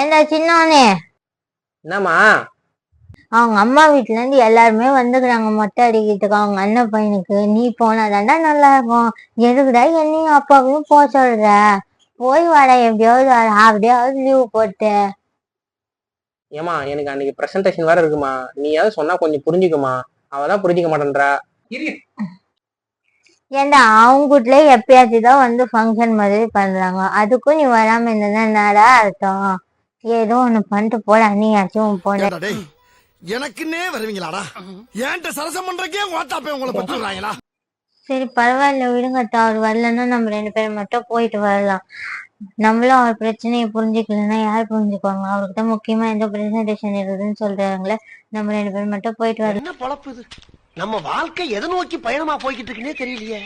ஏண்டா சின்னவனே, என்னம்மா? அவங்க அம்மா வீட்டுல இருந்து எல்லாருமே வந்துக்கிறாங்க மொட்டை அடிக்கிறதுக்கு அவங்க அண்ணன் பையனுக்கு. நீ போனாதாண்டா நல்லா இருக்கும். எதுக்குடா என்னையும் அப்பாவையும் போக சொல்ற? போய் வாடா, எப்படியாவது ஹாஃப் டேயாவது லீவு போட்டு. ஏமா எனக்கு அன்னைக்கு பிரசன்டேஷன் வேற இருக்குமா, நீயாவது சொன்னா கொஞ்சம் புரிஞ்சுக்குமா. அவதான் புரிஞ்சுக்க மாட்டேன்றா. ஏண்டா அவங்க வீட்டுல எப்பயாச்சும் தான் வந்து ஃபங்க்ஷன் மாதிரி பண்றாங்க, அதுக்கும் நீ வராம இருந்ததுன்னா என்னடா அர்த்தம்? ஏதோ ஒண்ணு பண்ணிட்டு போட, நீயாச்சும் போட. எனக்குன்னே வருவீங்களாடா? ஏன்ட்ட சரசம் பண்றக்கே ஓட்டாப்பே உங்களை பத்துறாங்களா? சரி பரவாயில்ல விடுங்கட்டா, அவர் வரலன்னா நம்ம 2 பேரும் மட்டும் போயிட்டு வரலாம். நம்மளும் அவர் பிரச்சனையை புரிஞ்சுக்கலன்னா யார் புரிஞ்சுக்குவாங்க? அவருக்கு தான் முக்கியமா எந்த பிரசன்டேஷன் இருக்குதுன்னு சொல்றாங்களே, நம்ம 2 பேரும் மட்டும் போயிட்டு வரலாம். என்ன பொழப்பு இது? நம்ம வாழ்க்கை எதை நோக்கி பயணமா போய்கிட்டு இருக்குன்னே தெரியலையே.